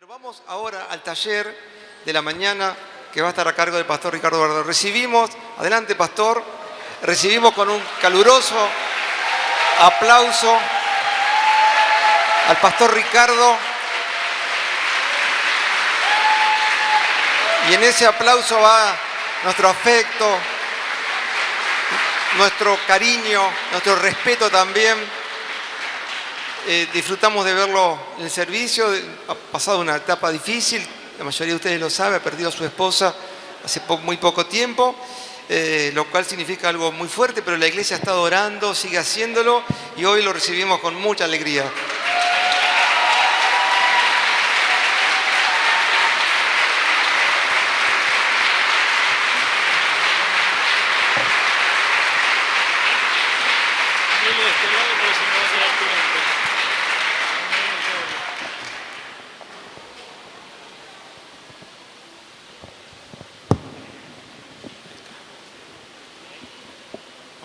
Vamos ahora al taller de la mañana que va a estar a cargo del pastor Ricardo Bardaro. Recibimos, adelante pastor, recibimos con un caluroso aplauso al pastor Ricardo. Y en ese aplauso va nuestro afecto, nuestro cariño, nuestro respeto también. Disfrutamos de verlo en el servicio, ha pasado una etapa difícil, la mayoría de ustedes lo sabe, ha perdido a su esposa hace muy poco tiempo, lo cual significa algo muy fuerte, pero la iglesia está orando, sigue haciéndolo y hoy lo recibimos con mucha alegría.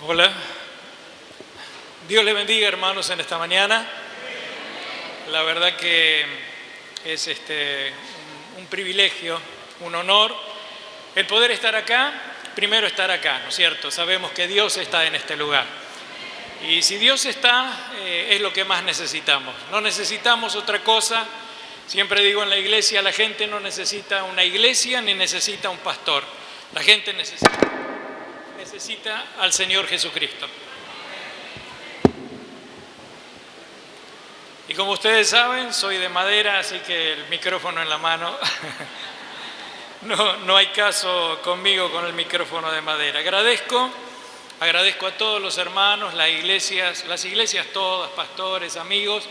Hola, Dios les bendiga hermanos en esta mañana. La verdad que es un privilegio, un honor el poder estar acá, primero estar acá, ¿no es cierto? Sabemos que Dios está en este lugar y si Dios está es lo que más necesitamos, no necesitamos otra cosa. Siempre digo en la iglesia, la gente no necesita una iglesia ni necesita un pastor, la gente necesita al Señor Jesucristo. Y como ustedes saben, soy de madera, así que el micrófono en la mano, no hay caso conmigo con el micrófono de madera. Agradezco a todos los hermanos, las iglesias todas, pastores, amigos,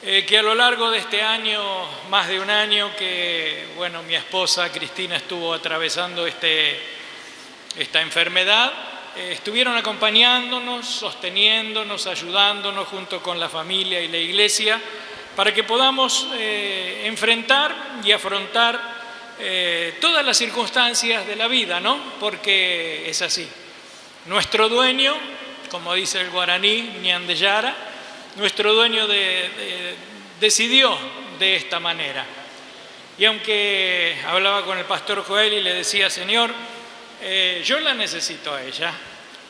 que a lo largo de este año, más de un año, que bueno, mi esposa Cristina estuvo atravesando esta enfermedad, estuvieron acompañándonos, sosteniéndonos, ayudándonos junto con la familia y la iglesia para que podamos enfrentar y afrontar todas las circunstancias de la vida, ¿no? Porque es así. Nuestro dueño, como dice el guaraní, Ñandeyara, nuestro dueño decidió de esta manera. Y aunque hablaba con el pastor Joel y le decía, Señor, yo la necesito a ella,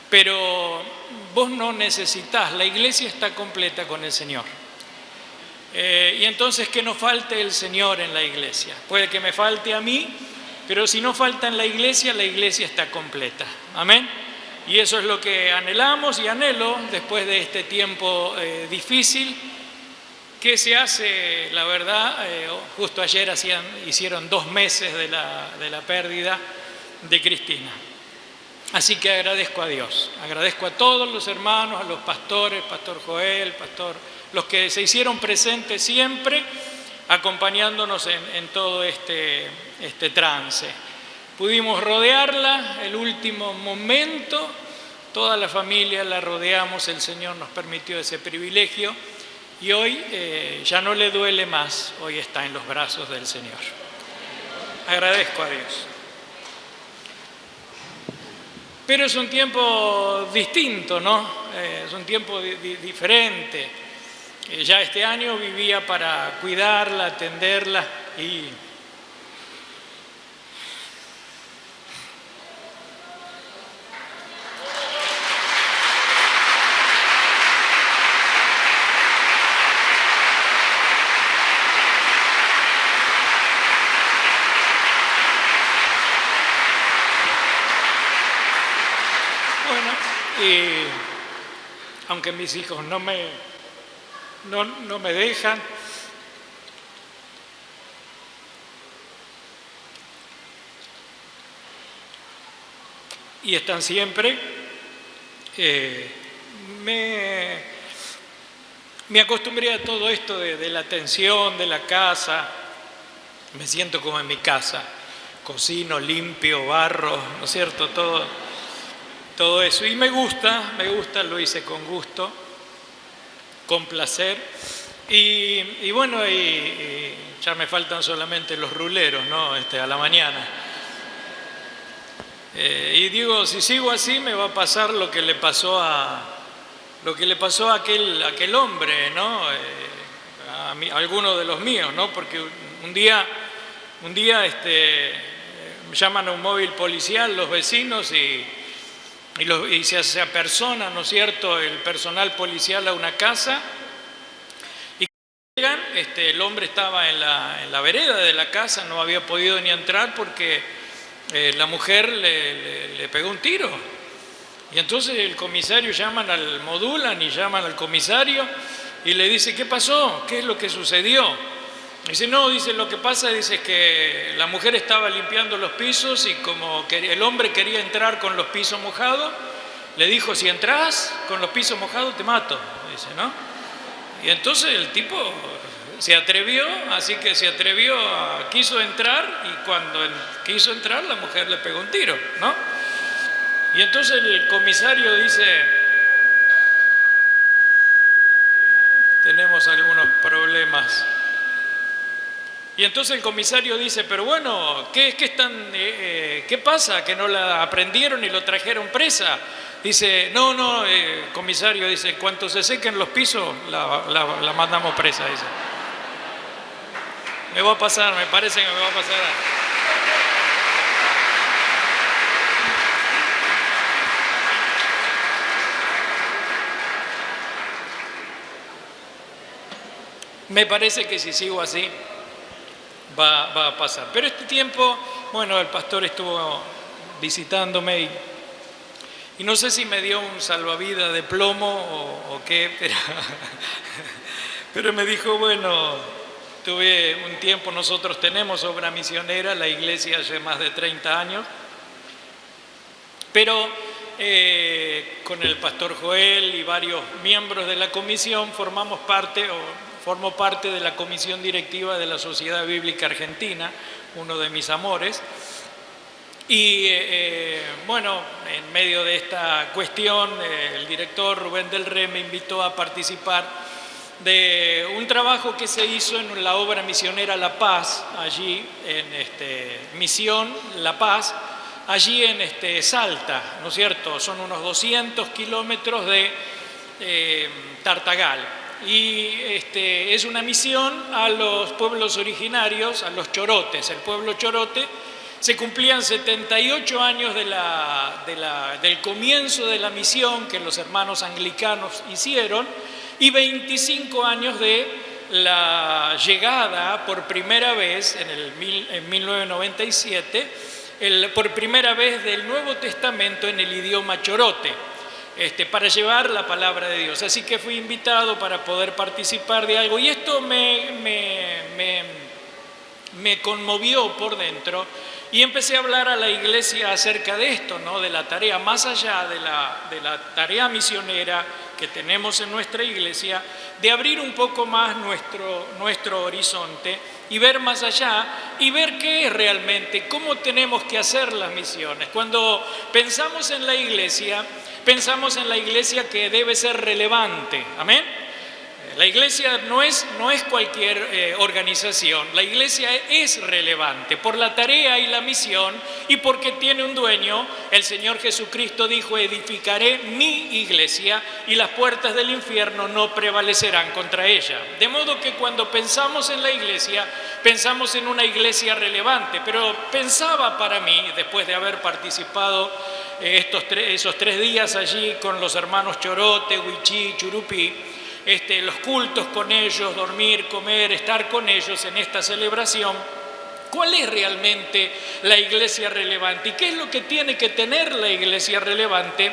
pero vos no necesitás, la iglesia está completa con el Señor. Y entonces que no falte el Señor en la iglesia. Puede que me falte a mí, pero si no falta en la iglesia está completa. Amén. Y eso es lo que anhelamos y anhelo después de este tiempo difícil que se hace, la verdad, justo ayer hicieron 2 meses de la pérdida de Cristina. Así que agradezco a Dios, agradezco a todos los hermanos, a los pastores, pastor Joel, los que se hicieron presentes siempre, acompañándonos en todo este trance. Pudimos rodearla el último momento, toda la familia la rodeamos, el Señor nos permitió ese privilegio y hoy ya no le duele más, hoy está en los brazos del Señor. Agradezco a Dios. Pero es un tiempo distinto, ¿no? Es un tiempo diferente. Ya este año vivía para cuidarla, atenderla y aunque mis hijos no me dejan, y están siempre, me acostumbré a todo esto de la atención, de la casa, me siento como en mi casa, cocino, limpio, barro, ¿no es cierto?, todo eso. Y me gusta, lo hice con gusto, con placer. Y bueno, y ya me faltan solamente los ruleros, ¿no? A la mañana. Y digo, si sigo así me va a pasar lo que le pasó a aquel hombre, ¿no? A alguno de los míos, ¿no? Porque Un día llaman a un móvil policial los vecinos y se apersona, ¿no es cierto?, el personal policial a una casa. Y cuando llegan, el hombre estaba en la vereda de la casa, no había podido ni entrar porque la mujer le pegó un tiro. Y entonces el comisario modulan y llaman al comisario y le dice: ¿qué pasó? ¿Qué es lo que sucedió? Dice: no, dice, lo que pasa es que la mujer estaba limpiando los pisos y como el hombre quería entrar con los pisos mojados, le dijo: si entras con los pisos mojados te mato, dice, ¿no? Y entonces el tipo se atrevió, quiso entrar, y cuando quiso entrar la mujer le pegó un tiro, ¿no? Y entonces el comisario dice: tenemos algunos problemas. Y entonces el comisario dice: pero bueno, ¿qué pasa? ¿Que no la aprendieron y lo trajeron presa? Dice: no, comisario, dice, en cuanto se sequen los pisos, la mandamos presa, dice. Me parece que me va a pasar. Me parece que si sigo así va a pasar. Pero este tiempo, bueno, el pastor estuvo visitándome y no sé si me dio un salvavidas de plomo o qué, pero me dijo: bueno, tuve un tiempo, nosotros tenemos obra misionera, la iglesia hace más de 30 años, pero con el pastor Joel y varios miembros de la comisión formo parte de la comisión directiva de la Sociedad Bíblica Argentina, uno de mis amores. Y bueno, en medio de esta cuestión, el director Rubén del Re me invitó a participar de un trabajo que se hizo en la obra misionera La Paz, allí en Misión La Paz, allí en Salta, ¿no es cierto? Son unos 200 kilómetros de Tartagal. Y es una misión a los pueblos originarios, a los chorotes. El pueblo chorote, se cumplían 78 años del comienzo de la misión que los hermanos anglicanos hicieron, y 25 años de la llegada por primera vez en 1997, por primera vez del Nuevo Testamento en el idioma chorote. Para llevar la palabra de Dios. Así que fui invitado para poder participar de algo, y esto me conmovió por dentro, y empecé a hablar a la iglesia acerca de esto, ¿no? De la tarea, más allá de la tarea misionera que tenemos en nuestra iglesia, de abrir un poco más nuestro horizonte y ver más allá y ver qué es realmente, cómo tenemos que hacer las misiones. Cuando pensamos en la iglesia que debe ser relevante, ¿amén? La iglesia no es cualquier organización, la iglesia es relevante por la tarea y la misión, y porque tiene un dueño. El Señor Jesucristo dijo: edificaré mi iglesia y las puertas del infierno no prevalecerán contra ella. De modo que cuando pensamos en la iglesia, pensamos en una iglesia relevante. Pero pensaba para mí, después de haber participado esos 3 días allí con los hermanos Chorote, Huichí, Churupí, los cultos con ellos, dormir, comer, estar con ellos en esta celebración, ¿cuál es realmente la iglesia relevante? ¿Y qué es lo que tiene que tener la iglesia relevante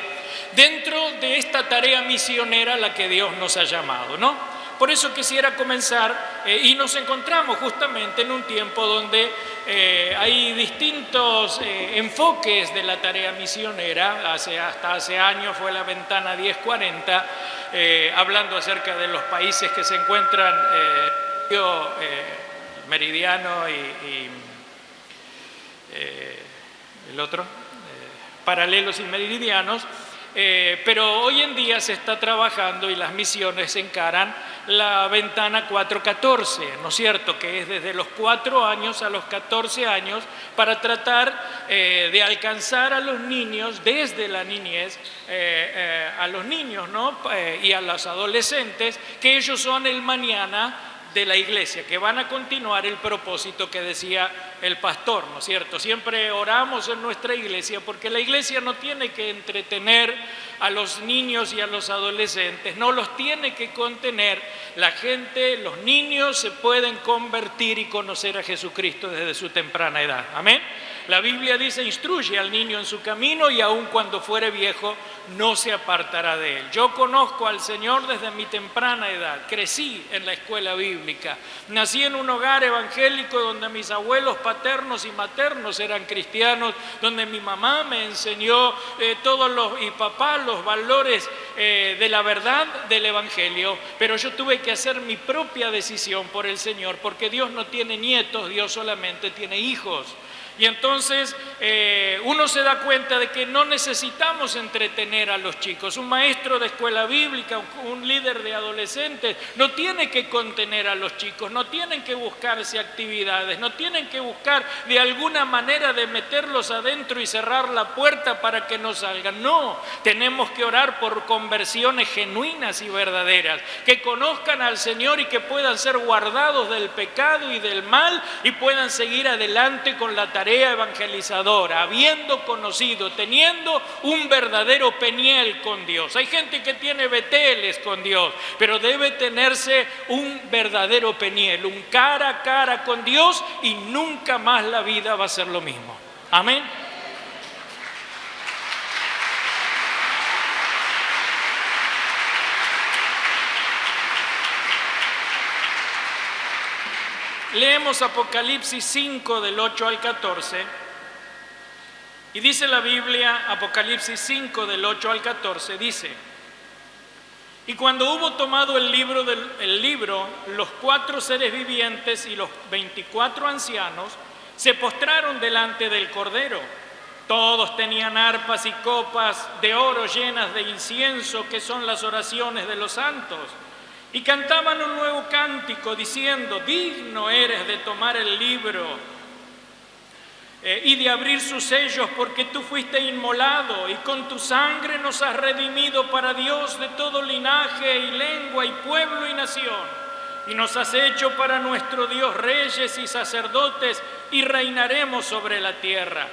dentro de esta tarea misionera a la que Dios nos ha llamado, ¿no? Por eso quisiera comenzar, y nos encontramos justamente en un tiempo donde hay distintos enfoques de la tarea misionera. Hasta hace años fue la ventana 1040, hablando acerca de los países que se encuentran meridiano y el otro, paralelos y meridianos. Pero hoy en día se está trabajando y las misiones encaran la ventana 414, ¿no es cierto?, que es desde los 4 años a los 14 años, para tratar de alcanzar a los niños desde la niñez, a los niños, ¿no? Y a los adolescentes, que ellos son el mañana de la iglesia, que van a continuar el propósito que decía el pastor, ¿no es cierto? Siempre oramos en nuestra iglesia porque la iglesia no tiene que entretener a los niños y a los adolescentes, no los tiene que contener. La gente, los niños se pueden convertir y conocer a Jesucristo desde su temprana edad. Amén. La Biblia dice: instruye al niño en su camino y aun cuando fuere viejo no se apartará de él. Yo conozco al Señor desde mi temprana edad, crecí en la escuela bíblica, nací en un hogar evangélico donde mis abuelos paternos y maternos eran cristianos, donde mi mamá me enseñó y papá los valores de la verdad del evangelio, pero yo tuve que hacer mi propia decisión por el Señor, porque Dios no tiene nietos, Dios solamente tiene hijos. Y entonces uno se da cuenta de que no necesitamos entretener a los chicos. Un maestro de escuela bíblica, un líder de adolescentes, no tiene que contener a los chicos, no tienen que buscarse actividades, no tienen que buscar de alguna manera de meterlos adentro y cerrar la puerta para que no salgan. No, tenemos que orar por conversiones genuinas y verdaderas, que conozcan al Señor y que puedan ser guardados del pecado y del mal y puedan seguir adelante con la tarea evangelizadora, habiendo conocido, teniendo un verdadero Peniel con Dios. Hay gente que tiene Beteles con Dios, pero debe tenerse un verdadero Peniel, un cara a cara con Dios, y nunca más la vida va a ser lo mismo. Amén. Leemos Apocalipsis 5 del 8 al 14 y dice la Biblia, Apocalipsis 5 del 8 al 14, dice: y cuando hubo tomado el libro, los 4 seres vivientes y los 24 ancianos se postraron delante del Cordero. Todos tenían arpas y copas de oro llenas de incienso, que son las oraciones de los santos. Y cantaban un nuevo cántico diciendo: digno eres de tomar el libro y de abrir sus sellos, porque tú fuiste inmolado y con tu sangre nos has redimido para Dios de todo linaje y lengua y pueblo y nación. Y nos has hecho para nuestro Dios reyes y sacerdotes, y reinaremos sobre la tierra.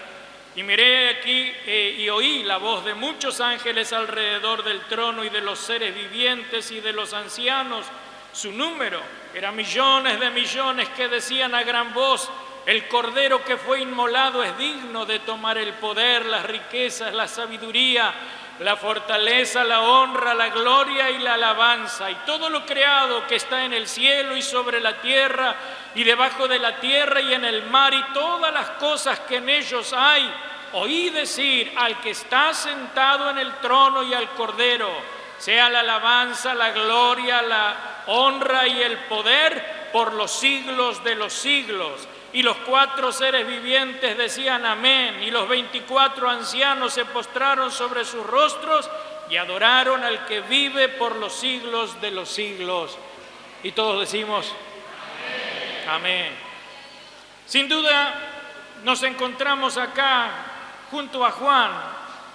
Y miré aquí y oí la voz de muchos ángeles alrededor del trono y de los seres vivientes y de los ancianos. Su número era millones de millones, que decían a gran voz: el Cordero que fue inmolado es digno de tomar el poder, las riquezas, la sabiduría, la fortaleza, la honra, la gloria y la alabanza. Y todo lo creado que está en el cielo y sobre la tierra y debajo de la tierra y en el mar, y todas las cosas que en ellos hay, oí decir al que está sentado en el trono y al Cordero: sea la alabanza, la gloria, la honra y el poder por los siglos de los siglos. Y los 4 seres vivientes decían amén, y los 24 ancianos se postraron sobre sus rostros y adoraron al que vive por los siglos de los siglos. Y todos decimos amén. Amén. Sin duda nos encontramos acá junto a Juan,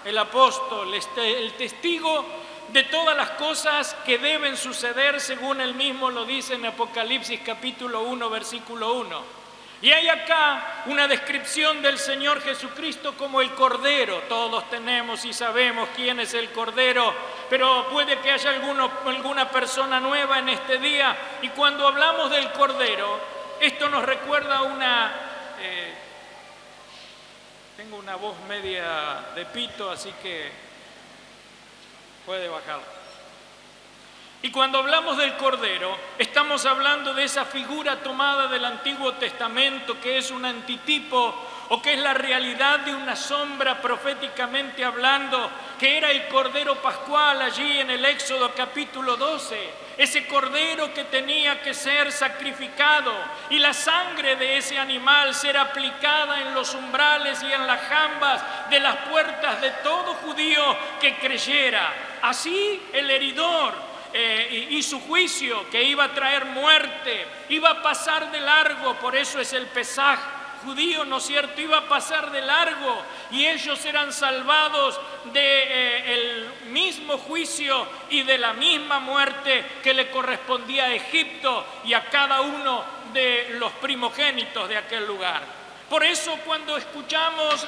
el apóstol, el testigo de todas las cosas que deben suceder, según él mismo lo dice en Apocalipsis capítulo 1, versículo 1. Y hay acá una descripción del Señor Jesucristo como el Cordero. Todos tenemos y sabemos quién es el Cordero, pero puede que haya alguna persona nueva en este día. Y cuando hablamos del Cordero, esto nos recuerda tengo una voz media de pito, así que puede bajar. Y cuando hablamos del Cordero, estamos hablando de esa figura tomada del Antiguo Testamento, que es un antitipo o que es la realidad de una sombra proféticamente hablando, que era el Cordero Pascual allí en el Éxodo capítulo 12. Ese Cordero que tenía que ser sacrificado y la sangre de ese animal ser aplicada en los umbrales y en las jambas de las puertas de todo judío que creyera. Así el heridor y su juicio, que iba a traer muerte, iba a pasar de largo. Por eso es el Pesaj, judío, ¿no es cierto?, iba a pasar de largo y ellos eran salvados del mismo juicio y de la misma muerte que le correspondía a Egipto y a cada uno de los primogénitos de aquel lugar. Por eso cuando escuchamos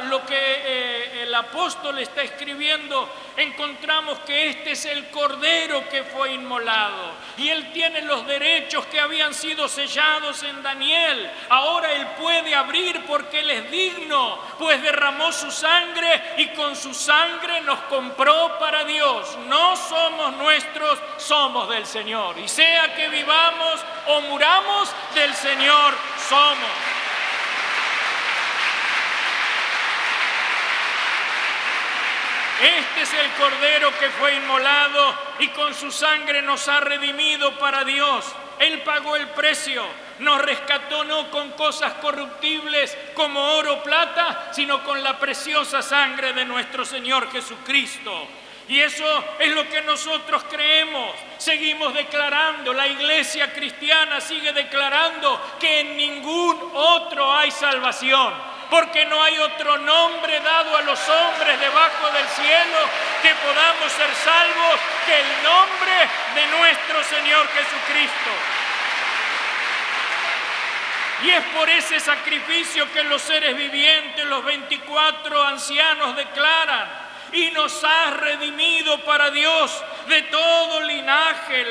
lo que el apóstol está escribiendo, encontramos que este es el Cordero que fue inmolado. Y Él tiene los derechos que habían sido sellados en Daniel. Ahora Él puede abrir porque Él es digno, pues derramó su sangre y con su sangre nos compró para Dios. No somos nuestros, somos del Señor. Y sea que vivamos o muramos, del Señor somos. Este es el Cordero que fue inmolado y con su sangre nos ha redimido para Dios. Él pagó el precio, nos rescató no con cosas corruptibles como oro o plata, sino con la preciosa sangre de nuestro Señor Jesucristo. Y eso es lo que nosotros creemos. Seguimos declarando, la iglesia cristiana sigue declarando que en ningún otro hay salvación. Porque no hay otro nombre dado a los hombres debajo del cielo que podamos ser salvos que el nombre de nuestro Señor Jesucristo. Y es por ese sacrificio que los seres vivientes, los 24 ancianos declaran: y nos has redimido para Dios de todo linaje,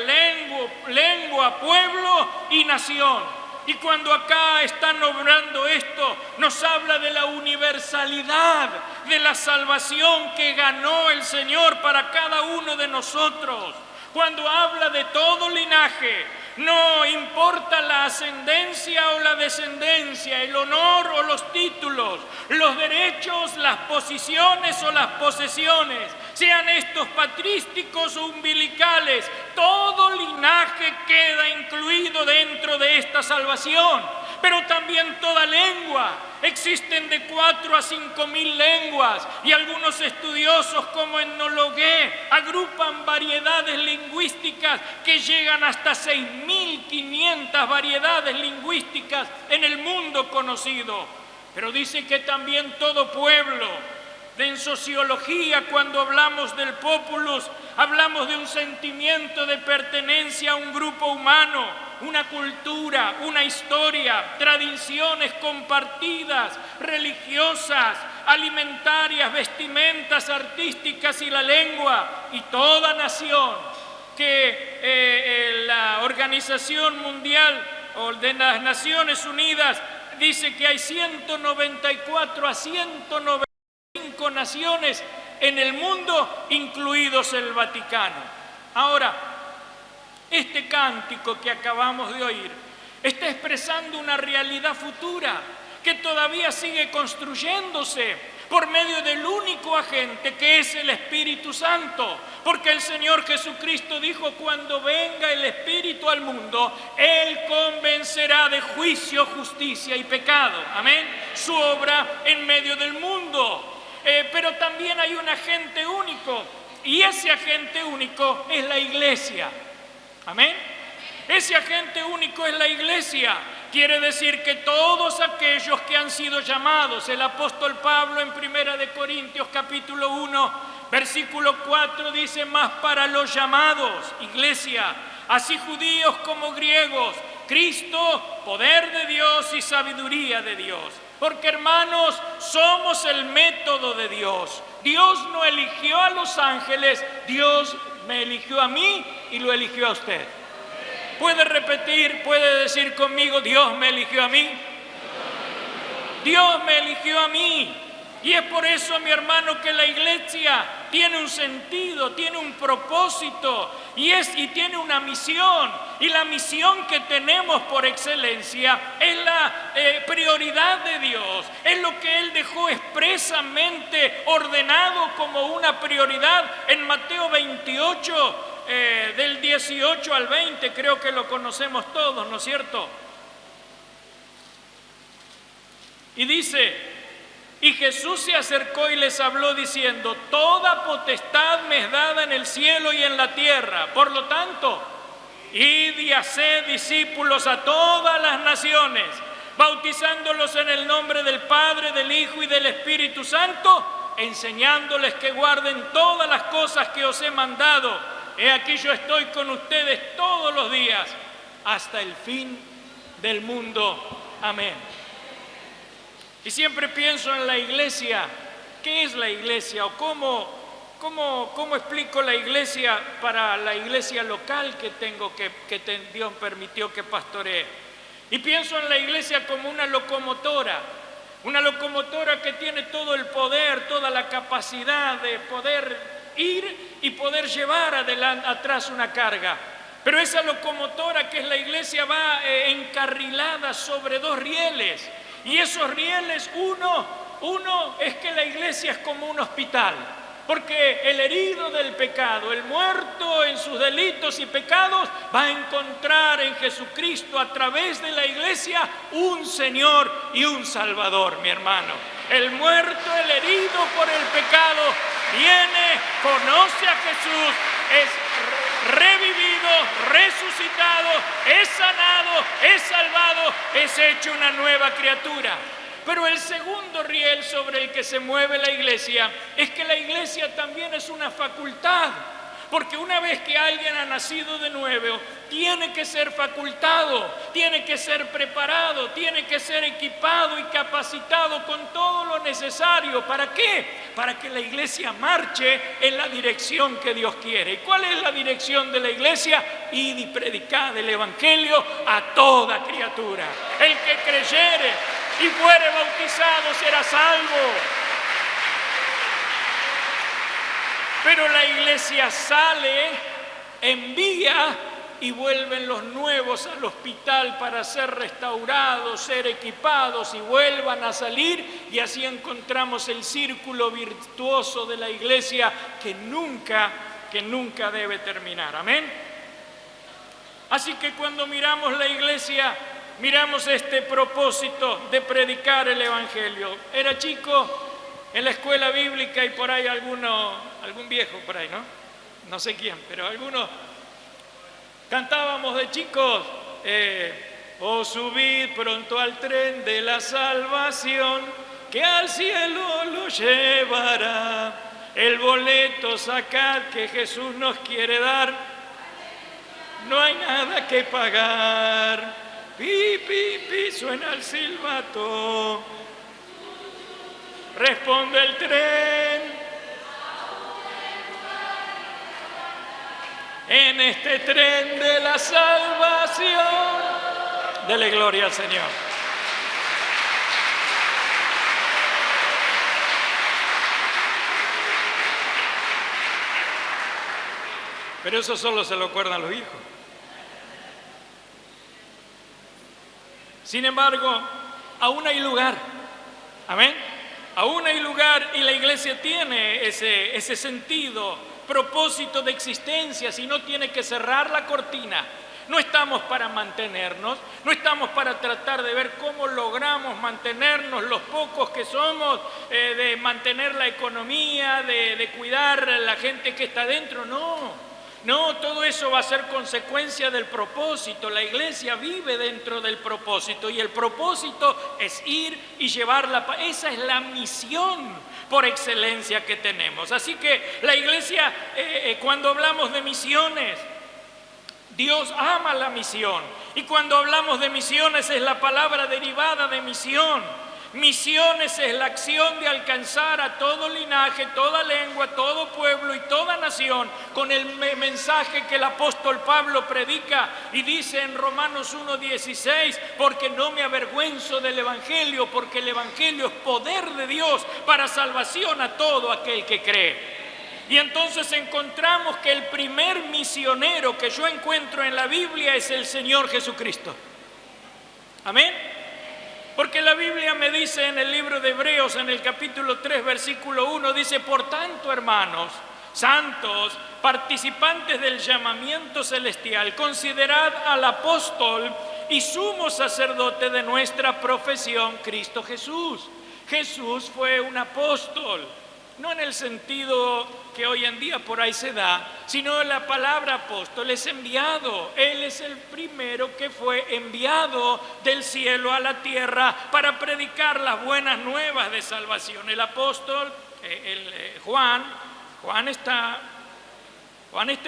lengua, pueblo y nación. Y cuando acá están nombrando esto, nos habla de la universalidad de la salvación que ganó el Señor para cada uno de nosotros. Cuando habla de todo linaje, no importa la ascendencia o la descendencia, el honor o los títulos, los derechos, las posiciones o las posesiones, sean estos patrísticos o umbilicales, todo linaje queda incluido dentro de esta salvación. Pero también toda lengua. Existen de 4 a 5.000 lenguas y algunos estudiosos como Etnologue agrupan variedades lingüísticas que llegan hasta 6.500 variedades lingüísticas en el mundo conocido. Pero dice que también todo pueblo. En sociología, cuando hablamos del populus, hablamos de un sentimiento de pertenencia a un grupo humano, una cultura, una historia, tradiciones compartidas, religiosas, alimentarias, vestimentas artísticas y la lengua. Y toda nación que la Organización Mundial o de las Naciones Unidas dice que hay 194 a 195 naciones en el mundo, incluidos el Vaticano. Ahora, este cántico que acabamos de oír está expresando una realidad futura que todavía sigue construyéndose por medio del único agente que es el Espíritu Santo, porque el Señor Jesucristo dijo: cuando venga el Espíritu al mundo, Él convencerá de juicio, justicia y pecado. Amén. Su obra en medio del mundo. Pero también hay un agente único, y ese agente único es la iglesia. Amén. Ese agente único es la iglesia. Quiere decir que todos aquellos que han sido llamados, el apóstol Pablo en 1 Corintios capítulo 1, versículo 4 dice: más para los llamados, iglesia, así judíos como griegos, Cristo, poder de Dios y sabiduría de Dios. Porque, hermanos, somos el método de Dios. Dios no eligió a los ángeles, Dios me eligió a mí y lo eligió a usted. ¿Puede repetir, puede decir conmigo: Dios me eligió a mí? Dios me eligió a mí. Y es por eso, mi hermano, que la iglesia tiene un sentido, tiene un propósito y tiene una misión. Y la misión que tenemos por excelencia es la prioridad de Dios. Es lo que Él dejó expresamente ordenado como una prioridad en Mateo 28, del 18 al 20. Creo que lo conocemos todos, ¿no es cierto? Y dice: y Jesús se acercó y les habló diciendo: toda potestad me es dada en el cielo y en la tierra. Por lo tanto, id y haced discípulos a todas las naciones, bautizándolos en el nombre del Padre, del Hijo y del Espíritu Santo, enseñándoles que guarden todas las cosas que os he mandado. He aquí yo estoy con ustedes todos los días hasta el fin del mundo. Amén. Y siempre pienso en la iglesia. ¿Qué es la iglesia? ¿O cómo explico la iglesia para la iglesia local que tengo, que Dios permitió que pastoree? Y pienso en la iglesia como una locomotora que tiene todo el poder, toda la capacidad de poder ir y poder llevar atrás una carga. Pero esa locomotora que es la iglesia va encarrilada sobre dos rieles. Y esos rieles, uno es que la iglesia es como un hospital. Porque el herido del pecado, el muerto en sus delitos y pecados, va a encontrar en Jesucristo a través de la iglesia un Señor y un Salvador, mi hermano. El muerto, el herido por el pecado, viene, conoce a Jesús, es revivido, resucitado, es sanado, es salvado, es hecho una nueva criatura. Pero el segundo riel sobre el que se mueve la iglesia es que la iglesia también es una facultad. Porque una vez que alguien ha nacido de nuevo, tiene que ser facultado, tiene que ser preparado, tiene que ser equipado y capacitado con todo lo necesario. ¿Para qué? Para que la iglesia marche en la dirección que Dios quiere. ¿Y cuál es la dirección de la iglesia? Id y predicad el evangelio a toda criatura. El que creyere y fuere bautizado será salvo. Pero la iglesia sale, envía y vuelven los nuevos al hospital para ser restaurados, ser equipados y vuelvan a salir, y así encontramos el círculo virtuoso de la iglesia que nunca debe terminar. Amén. Así que cuando miramos la iglesia, miramos este propósito de predicar el evangelio. Era chico en la escuela bíblica y por ahí algún viejo por ahí, ¿no? No sé quién, pero algunos cantábamos de chicos, oh subid pronto al tren de la salvación, que al cielo lo llevará. El boleto sacad que Jesús nos quiere dar, no hay nada que pagar. Pi, pi, pi, suena el silbato. Responde el tren. En este tren de la salvación. Dele gloria al Señor. Pero eso solo se lo acuerdan los hijos. Sin embargo, aún hay lugar. Amén. Aún hay lugar y la iglesia tiene ese sentido, propósito de existencia, si no tiene que cerrar la cortina. No estamos para mantenernos, no estamos para tratar de ver cómo logramos mantenernos los pocos que somos, de mantener la economía, de cuidar a la gente que está dentro. No, todo eso va a ser consecuencia del propósito. La iglesia vive dentro del propósito y el propósito es ir y llevar la paz. Esa es la misión por excelencia que tenemos. Así que la iglesia, cuando hablamos de misiones, Dios ama la misión. Y cuando hablamos de misiones es la palabra derivada de misión. Misiones es la acción de alcanzar a todo linaje, toda lengua, todo pueblo y toda nación con el mensaje que el apóstol Pablo predica y dice en Romanos 1:16, porque no me avergüenzo del evangelio, porque el evangelio es poder de Dios para salvación a todo aquel que cree. Y entonces encontramos que el primer misionero que yo encuentro en la Biblia es el Señor Jesucristo. Amén. Porque la Biblia me dice en el libro de Hebreos, en el capítulo 3, versículo 1, dice: por tanto, hermanos santos, participantes del llamamiento celestial, considerad al apóstol y sumo sacerdote de nuestra profesión, Cristo Jesús. Jesús fue un apóstol. no en el sentido que hoy en día por ahí se da, sino la palabra apóstol es enviado. Él es el primero que fue enviado del cielo a la tierra para predicar las buenas nuevas de salvación. El apóstol, Juan está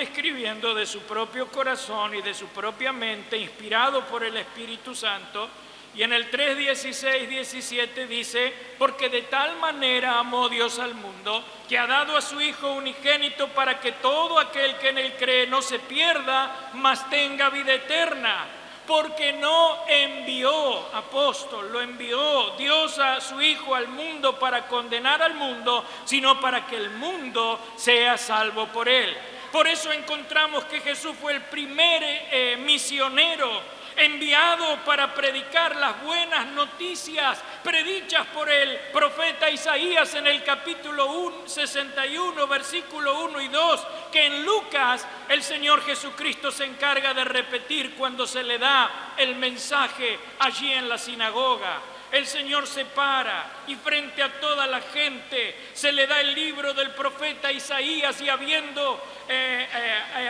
escribiendo de su propio corazón y de su propia mente, inspirado por el Espíritu Santo, y en el 3:16-17 dice: porque de tal manera amó Dios al mundo, que ha dado a su Hijo unigénito, para que todo aquel que en él cree no se pierda, mas tenga vida eterna. Porque no envió, apóstol, lo envió Dios a su Hijo al mundo para condenar al mundo, sino para que el mundo sea salvo por él. Por eso encontramos que Jesús fue el primer misionero enviado para predicar las buenas noticias predichas por el profeta Isaías en el capítulo 61, versículo 1 y 2, que en Lucas el Señor Jesucristo se encarga de repetir cuando se le da el mensaje allí en la sinagoga. El Señor se para y frente a toda la gente se le da el libro del profeta Isaías, y habiendo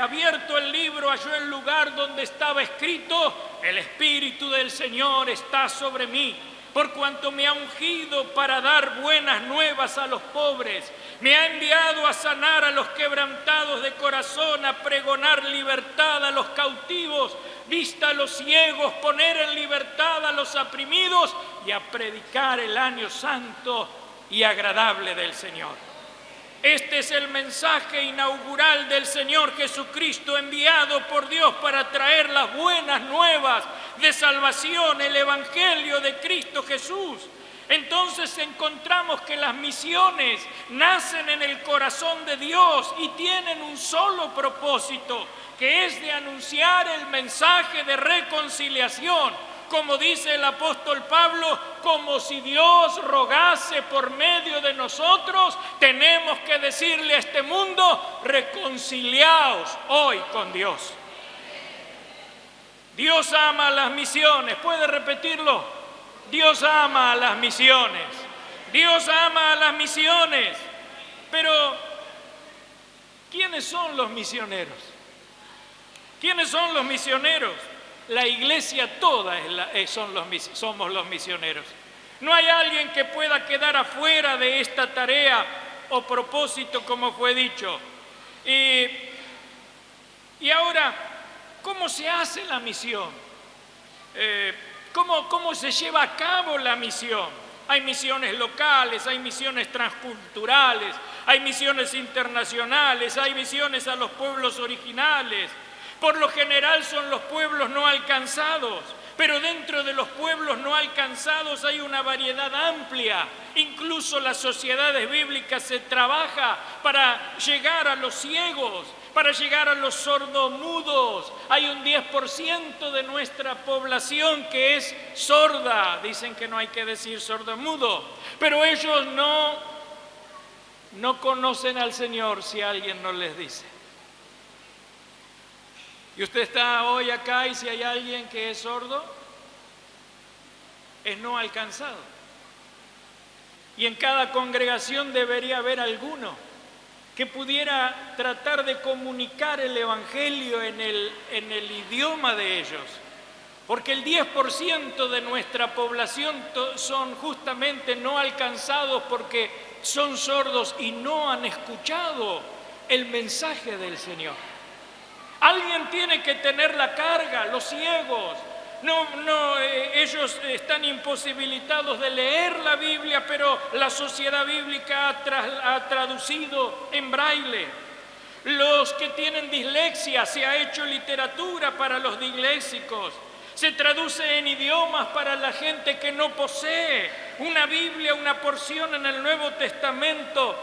abierto el libro, halló el lugar donde estaba escrito: el Espíritu del Señor está sobre mí, por cuanto me ha ungido para dar buenas nuevas a los pobres. Me ha enviado a sanar a los quebrantados de corazón, a pregonar libertad a los cautivos, vista a los ciegos, poner en libertad a los oprimidos, y a predicar el año santo y agradable del Señor. Este es el mensaje inaugural del Señor Jesucristo, enviado por Dios para traer las buenas nuevas de salvación, el Evangelio de Cristo Jesús. Entonces encontramos que las misiones nacen en el corazón de Dios y tienen un solo propósito, que es de anunciar el mensaje de reconciliación. Como dice el apóstol Pablo, como si Dios rogase por medio de nosotros, tenemos que decirle a este mundo: reconciliaos hoy con Dios. Dios ama las misiones. ¿Puede repetirlo? Dios ama a las misiones. Dios ama a las misiones. Pero, ¿quiénes son los misioneros? ¿Quiénes son los misioneros? La iglesia toda somos los misioneros. No hay alguien que pueda quedar afuera de esta tarea o propósito, como fue dicho. Y ahora, ¿cómo se hace la misión? ¿Cómo se lleva a cabo la misión? Hay misiones locales, hay misiones transculturales, hay misiones internacionales, hay misiones a los pueblos originales. Por lo general son los pueblos no alcanzados, pero dentro de los pueblos no alcanzados hay una variedad amplia. Incluso las sociedades bíblicas se trabaja para llegar a los ciegos, para llegar a los sordomudos. Hay un 10% de nuestra población que es sorda. Dicen que no hay que decir sordomudo, pero ellos no conocen al Señor si alguien no les dice. Y usted está hoy acá, y si hay alguien que es sordo, es no alcanzado. Y en cada congregación debería haber alguno que pudiera tratar de comunicar el Evangelio en el idioma de ellos. Porque el 10% de nuestra población son justamente no alcanzados porque son sordos y no han escuchado el mensaje del Señor. Alguien tiene que tener la carga, los ciegos. Ellos están imposibilitados de leer la Biblia, pero la sociedad bíblica ha traducido en braille. Los que tienen dislexia, se ha hecho literatura para los disléxicos. Se traduce en idiomas para la gente que no posee una Biblia, una porción en el Nuevo Testamento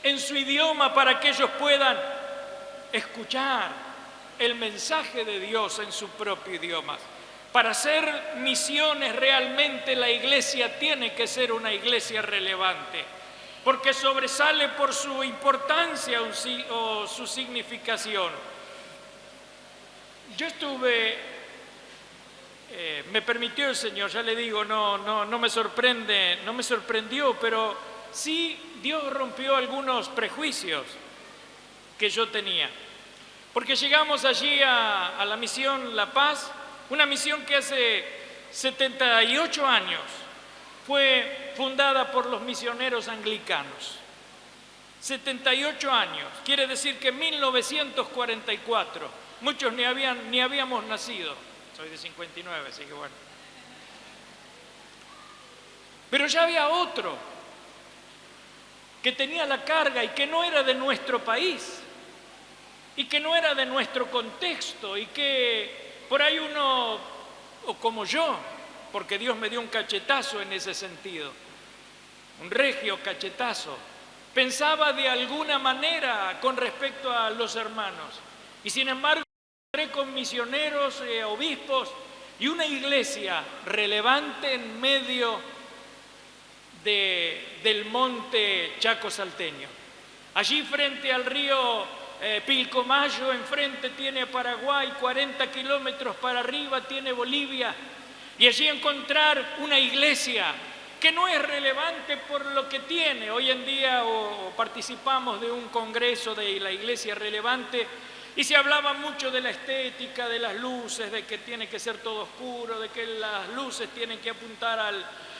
en su idioma, para que ellos puedan escuchar el mensaje de Dios en su propio idioma. Para hacer misiones realmente la iglesia tiene que ser una iglesia relevante, porque sobresale por su importancia o su significación. Yo estuve, me permitió el Señor, ya le digo, no me sorprendió, pero sí Dios rompió algunos prejuicios que yo tenía. Porque llegamos allí a la misión La Paz, una misión que hace 78 años fue fundada por los misioneros anglicanos. 78 años, quiere decir que en 1944, muchos ni habíamos nacido. Soy de 59, así que bueno. Pero ya había otro que tenía la carga y que no era de nuestro país y que no era de nuestro contexto y que por ahí uno, o como yo, porque Dios me dio un cachetazo en ese sentido, un regio cachetazo, pensaba de alguna manera con respecto a los hermanos. Y sin embargo, encontré con misioneros, obispos y una iglesia relevante en medio del monte Chaco Salteño. Allí frente al río Pilcomayo, enfrente tiene Paraguay, 40 kilómetros para arriba tiene Bolivia. Y allí encontrar una iglesia que no es relevante por lo que tiene. Hoy en día participamos de un congreso de la iglesia relevante y se hablaba mucho de la estética, de las luces, de que tiene que ser todo oscuro, de que las luces tienen que apuntar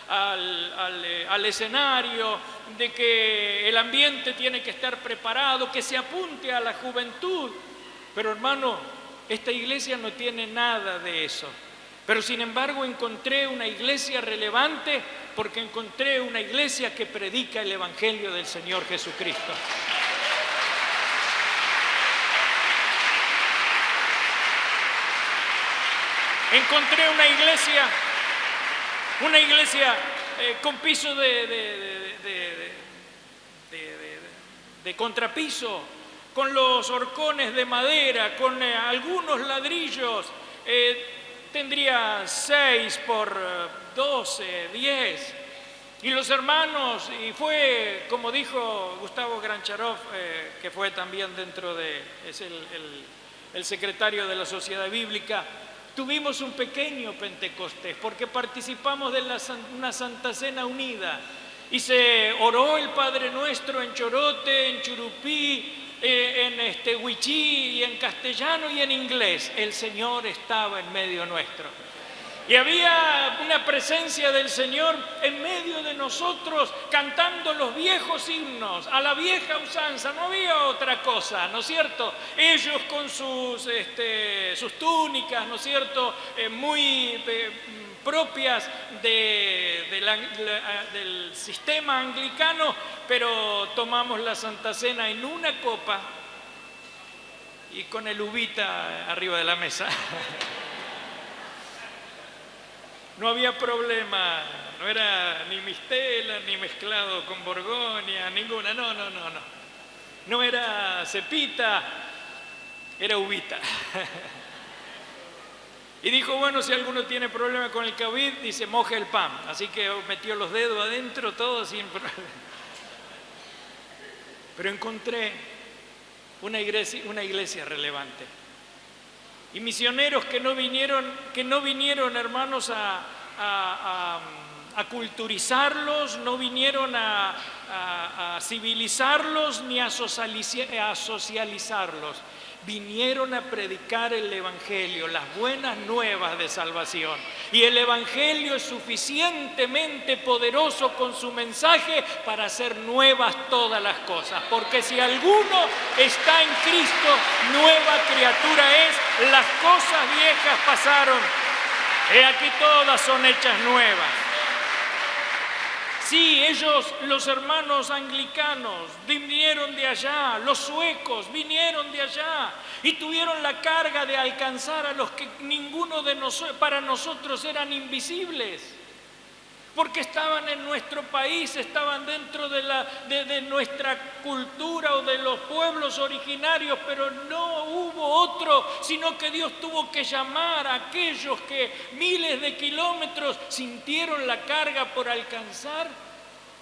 al escenario, de que el ambiente tiene que estar preparado, que se apunte a la juventud. Pero hermano, esta iglesia no tiene nada de eso. Pero sin embargo encontré una iglesia relevante porque encontré una iglesia que predica el Evangelio del Señor Jesucristo. Encontré una iglesia con piso de contrapiso, con los horcones de madera, con algunos ladrillos. Tendría 6 por 12, 10. Y los hermanos, y fue, como dijo Gustavo Grancharov, que fue también es el secretario de la Sociedad Bíblica, tuvimos un pequeño Pentecostés, porque participamos de una Santa Cena unida. Y se oró el Padre Nuestro en Chorote, en Churupí, en Huichí y en castellano y en inglés. El Señor estaba en medio nuestro. Y había una presencia del Señor en medio de nosotros, cantando los viejos himnos, a la vieja usanza, no había otra cosa, ¿no es cierto? Ellos con sus túnicas, ¿no es cierto?, muy propias del sistema anglicano, pero tomamos la Santa Cena en una copa y con el uvita arriba de la mesa. No había problema, no era ni mistela, ni mezclado con borgoña, ninguna, no. No era cepita, era uvita. Y dijo, bueno, si alguno tiene problema con el COVID, dice, moje el pan. Así que metió los dedos adentro, todo sin problema. Pero encontré una iglesia relevante. Y misioneros que no vinieron, hermanos, a culturizarlos, no vinieron a civilizarlos ni a socializarlos. Vinieron a predicar el Evangelio, las buenas nuevas de salvación. Y el Evangelio es suficientemente poderoso con su mensaje para hacer nuevas todas las cosas. Porque si alguno está en Cristo, nueva criatura es. Las cosas viejas pasaron. He aquí todas son hechas nuevas. Sí, los hermanos anglicanos, vinieron de allá, los suecos vinieron de allá y tuvieron la carga de alcanzar a los que para nosotros eran invisibles, porque estaban en nuestro país, estaban dentro de nuestra cultura o de los pueblos originarios, pero no hubo otro, sino que Dios tuvo que llamar a aquellos que miles de kilómetros sintieron la carga por alcanzar,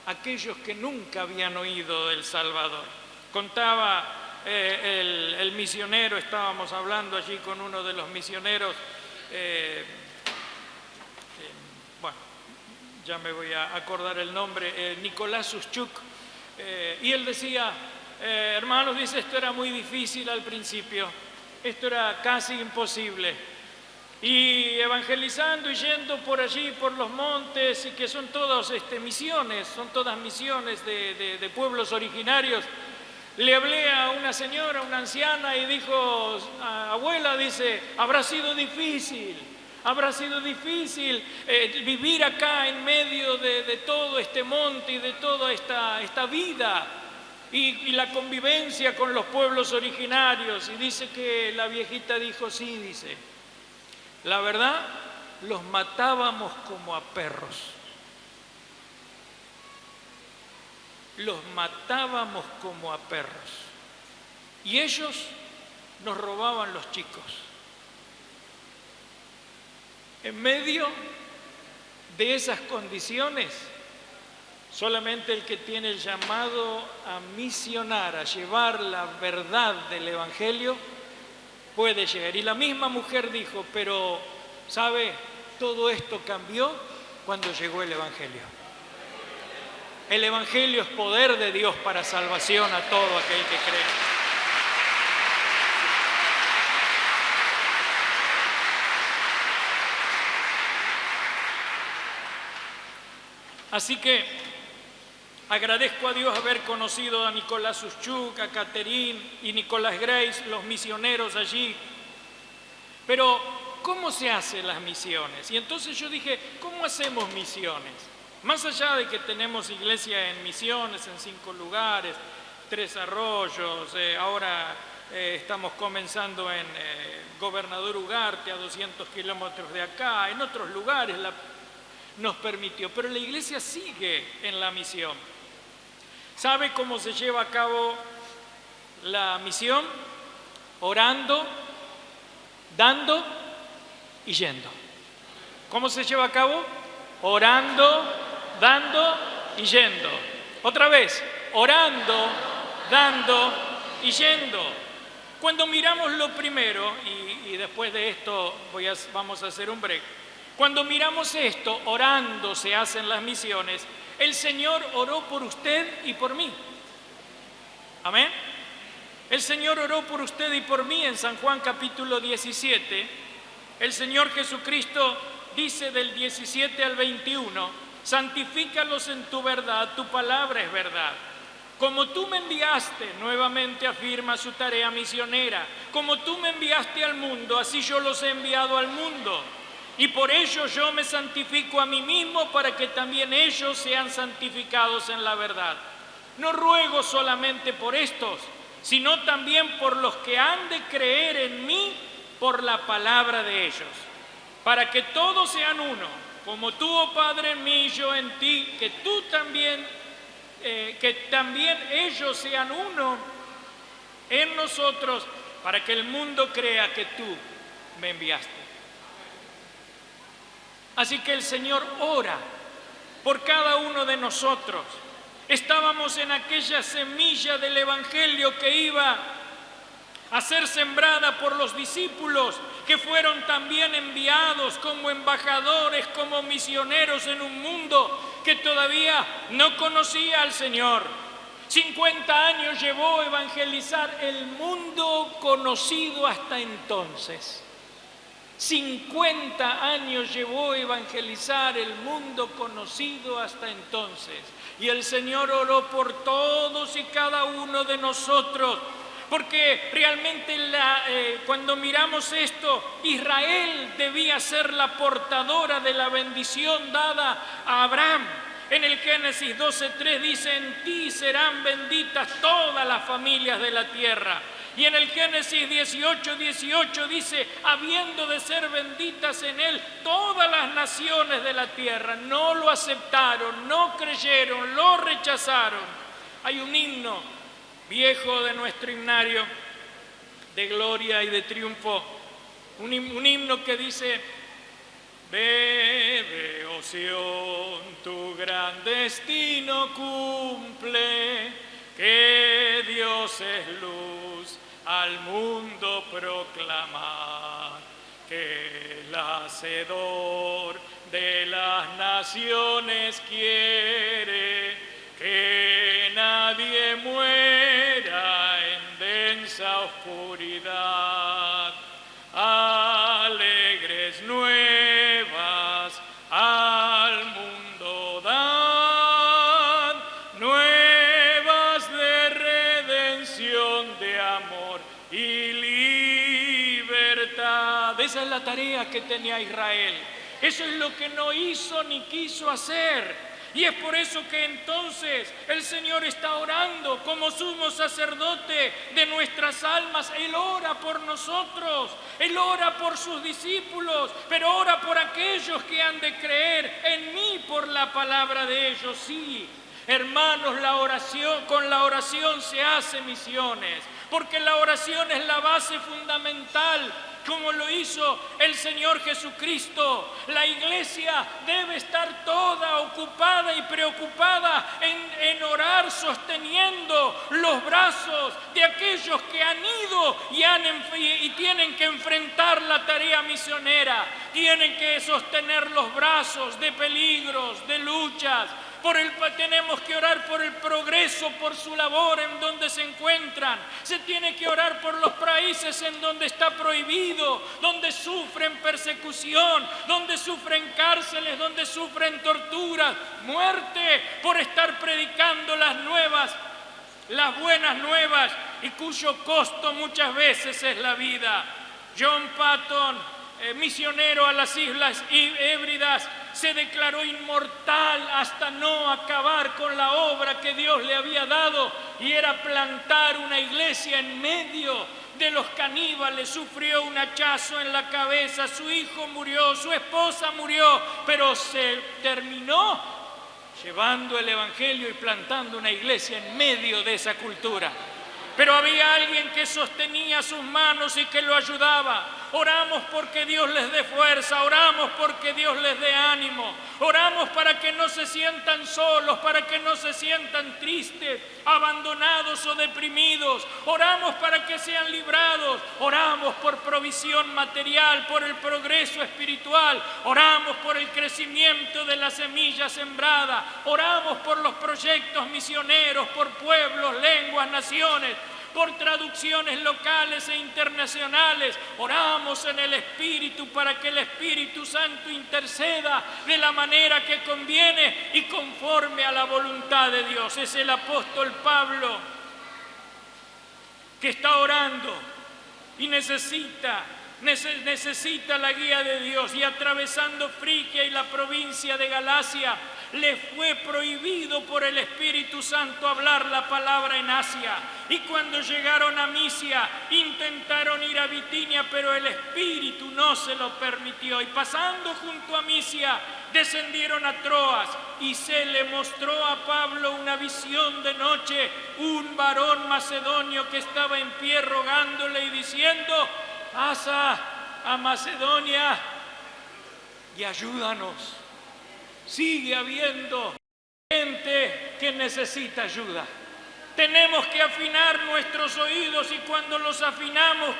aquellos que nunca habían oído del Salvador. Contaba el misionero, estábamos hablando allí con uno de los misioneros, ya me voy a acordar el nombre, Nicolás Suschuk, y él decía, hermanos, dice, esto era muy difícil al principio, esto era casi imposible. Y evangelizando y yendo por allí, por los montes, y que son todas misiones, son todas misiones de pueblos originarios, le hablé a una señora, una anciana, y dijo, abuela, dice, habrá sido difícil vivir acá en medio de todo este monte y de toda esta vida y la convivencia con los pueblos originarios. Y dice que la viejita dijo, sí, dice, la verdad, los matábamos como a perros. Los matábamos como a perros. Y ellos nos robaban los chicos. En medio de esas condiciones, solamente el que tiene el llamado a misionar, a llevar la verdad del Evangelio, puede llegar. Y la misma mujer dijo, pero, ¿sabe? Todo esto cambió cuando llegó el Evangelio. El Evangelio es poder de Dios para salvación a todo aquel que cree. Así que agradezco a Dios haber conocido a Nicolás Suschuk, a Catherine y Nicolás Grace, los misioneros allí. Pero, ¿cómo se hacen las misiones? Y entonces yo dije, ¿cómo hacemos misiones? Más allá de que tenemos iglesia en misiones en 5 lugares, 3 Arroyos, ahora estamos comenzando en Gobernador Ugarte, a 200 kilómetros de acá, en otros lugares nos permitió, pero la iglesia sigue en la misión. ¿Sabe cómo se lleva a cabo la misión? Orando, dando y yendo. ¿Cómo se lleva a cabo? Orando, dando y yendo. Otra vez, orando, dando y yendo. Cuando miramos lo primero, y después de esto vamos a hacer un break. Cuando miramos esto, orando se hacen las misiones, el Señor oró por usted y por mí. Amén. El Señor oró por usted y por mí en San Juan capítulo 17. El Señor Jesucristo dice del 17 al 21, santifícalos en tu verdad, tu palabra es verdad. Como tú me enviaste, nuevamente afirma su tarea misionera, como tú me enviaste al mundo, así yo los he enviado al mundo. Y por ello yo me santifico a mí mismo para que también ellos sean santificados en la verdad. No ruego solamente por estos, sino también por los que han de creer en mí por la palabra de ellos, para que todos sean uno, como tú, oh Padre, en mí y yo en ti, que también ellos sean uno en nosotros, para que el mundo crea que tú me enviaste. Así que el Señor ora por cada uno de nosotros. Estábamos en aquella semilla del Evangelio que iba a ser sembrada por los discípulos, que fueron también enviados como embajadores, como misioneros en un mundo que todavía no conocía al Señor. 50 años llevó a evangelizar el mundo conocido hasta entonces. 50 años llevó a evangelizar el mundo conocido hasta entonces. Y el Señor oró por todos y cada uno de nosotros, porque realmente cuando miramos esto, Israel debía ser la portadora de la bendición dada a Abraham. En el Génesis 12:3 dice, en ti serán benditas todas las familias de la tierra. Y en el Génesis 18:18 dice, habiendo de ser benditas en él todas las naciones de la tierra. No lo aceptaron, no creyeron, lo rechazaron. Hay un himno viejo de nuestro himnario de gloria y de triunfo, un himno que dice, bebe, oh Sión, tu gran destino cumple, que Dios es luz al mundo proclamar, que el hacedor de las naciones quiere que nadie muera en densa oscuridad. Alegres nuevas al mundo dan, nuevas de redención, de amor y libertad. Esa es la tarea que tenía Israel. Eso es lo que no hizo ni quiso hacer. Y es por eso que entonces el Señor está orando como sumo sacerdote de nuestras almas. Él ora por nosotros, Él ora por sus discípulos, pero ora por aquellos que han de creer en mí por la palabra de ellos. Sí, hermanos, con la oración se hace misiones, porque la oración es la base fundamental, como lo hizo el Señor Jesucristo. La iglesia debe estar toda ocupada y preocupada en orar, sosteniendo los brazos de aquellos que han ido y tienen que enfrentar la tarea misionera. Tienen que sostener los brazos de peligros, de luchas. Tenemos que orar por el progreso, por su labor en donde se encuentran. Se tiene que orar por los países en donde está prohibido, donde sufren persecución, donde sufren cárceles, donde sufren torturas, muerte, por estar predicando las buenas nuevas, y cuyo costo muchas veces es la vida. John Patton, misionero a las Islas Hébridas, se declaró inmortal hasta no acabar con la obra que Dios le había dado, y era plantar una iglesia en medio de los caníbales. Sufrió un hachazo en la cabeza, su hijo murió, su esposa murió, pero se terminó llevando el evangelio y plantando una iglesia en medio de esa cultura. Pero había alguien que sostenía sus manos y que lo ayudaba. Oramos porque Dios les dé fuerza, oramos porque Dios les dé ánimo, oramos para que no se sientan solos, para que no se sientan tristes, abandonados o deprimidos. Oramos para que sean librados, oramos por provisión material, por el progreso espiritual, oramos por el crecimiento de la semilla sembrada, oramos por los proyectos misioneros, por pueblos, lenguas, naciones, por traducciones locales e internacionales. Oramos en el Espíritu para que el Espíritu Santo interceda de la manera que conviene y conforme a la voluntad de Dios. Es el apóstol Pablo que está orando y necesita la guía de Dios, y atravesando Frigia y la provincia de Galacia, le fue prohibido por el Espíritu Santo hablar la palabra en Asia. Y cuando llegaron a Misia, intentaron ir a Bitinia, pero el Espíritu no se lo permitió. Y pasando junto a Misia, descendieron a Troas, y se le mostró a Pablo una visión de noche, un varón macedonio que estaba en pie rogándole y diciendo: pasa a Macedonia y ayúdanos. Sigue habiendo gente que necesita ayuda. Tenemos que afinar nuestros oídos, y cuando los afinamos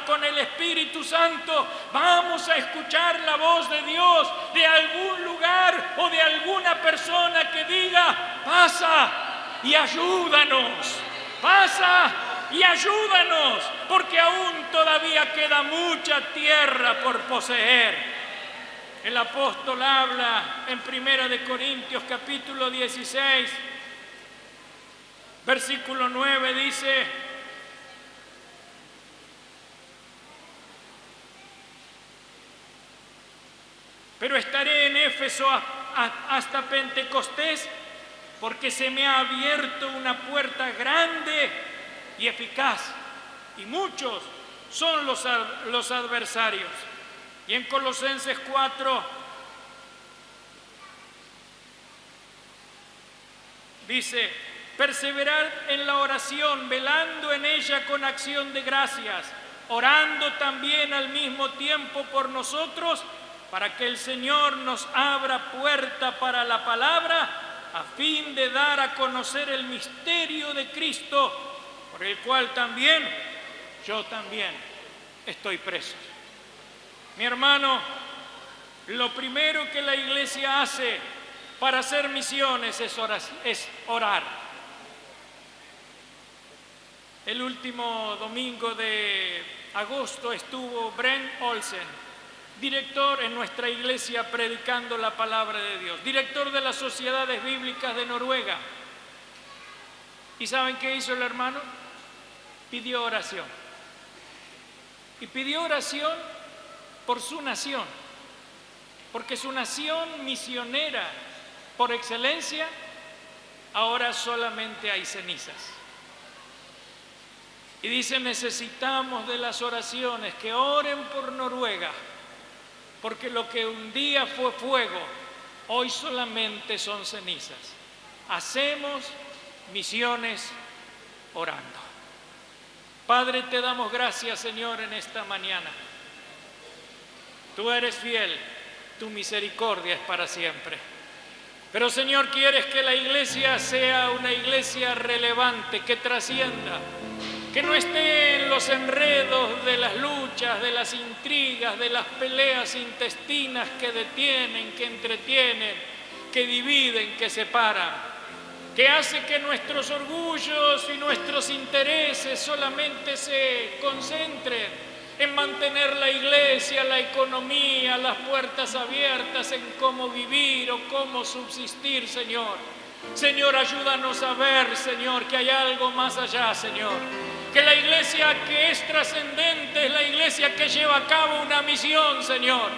con el Espíritu Santo, vamos a escuchar la voz de Dios de algún lugar o de alguna persona que diga: pasa y ayúdanos, pasa y ayúdanos, porque aún todavía queda mucha tierra por poseer. El apóstol habla en 1 Corintios capítulo 16, versículo 9, dice: pero estaré en Éfeso hasta Pentecostés, porque se me ha abierto una puerta grande y eficaz, y muchos son los adversarios. Y en Colosenses 4 dice: perseverad en la oración, velando en ella con acción de gracias, orando también al mismo tiempo por nosotros, para que el Señor nos abra puerta para la palabra, a fin de dar a conocer el misterio de Cristo, por el cual yo también estoy preso. Mi hermano, Lo primero que la iglesia hace para hacer misiones es orar. El último domingo de agosto estuvo Brent Olsen, director en nuestra iglesia predicando la palabra de Dios, director de las Sociedades Bíblicas de Noruega. ¿Y saben qué hizo el hermano? Pidió oración. Y pidió oración por su nación, porque su nación misionera por excelencia, ahora solamente hay cenizas. Y dice, necesitamos de las oraciones, que oren por Noruega, porque lo que un día fue fuego, hoy solamente son cenizas. Hacemos misiones orando. Padre, te damos gracias, Señor, en esta mañana. Tú eres fiel, tu misericordia es para siempre. Pero, Señor, quieres que la iglesia sea una iglesia relevante, que trascienda, que no esté en los enredos de las luchas, de las intrigas, de las peleas intestinas que detienen, que entretienen, que dividen, que separan, que hace que nuestros orgullos y nuestros intereses solamente se concentren en mantener la iglesia, la economía, las puertas abiertas, en cómo vivir o cómo subsistir, Señor. Señor, ayúdanos a ver, Señor, que hay algo más allá, Señor. Que la iglesia que es trascendente es la iglesia que lleva a cabo una misión, Señor.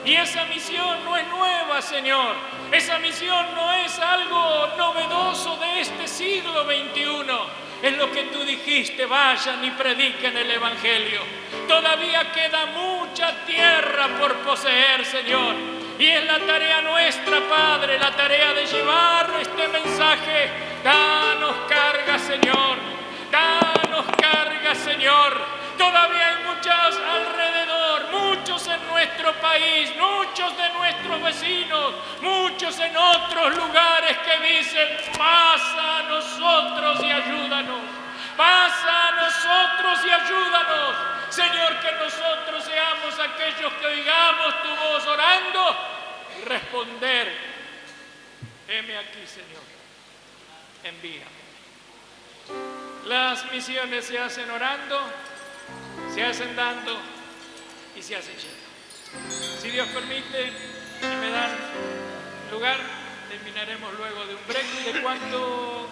Y esa misión no es nueva, Señor. Esa misión no es algo novedoso de este siglo XXI. Es lo que tú dijiste, vayan y prediquen el Evangelio. Todavía queda mucha tierra por poseer, Señor. Y es la tarea nuestra, Padre, la tarea de llevar este mensaje. Danos carga, Señor. Danos carga, Señor. Todavía hay muchos alrededor, muchos en nuestro país, muchos de nuestros vecinos, muchos en otros lugares que dicen, pasa a nosotros y ayúdanos. Pasa a nosotros y ayúdanos. Señor, que nosotros seamos aquellos que oigamos tu voz orando y responder, heme aquí, Señor, envíame. Las misiones se hacen orando, se hacen dando y se hacen yendo. Si Dios permite y me dan lugar, terminaremos luego de un break. ¿De cuánto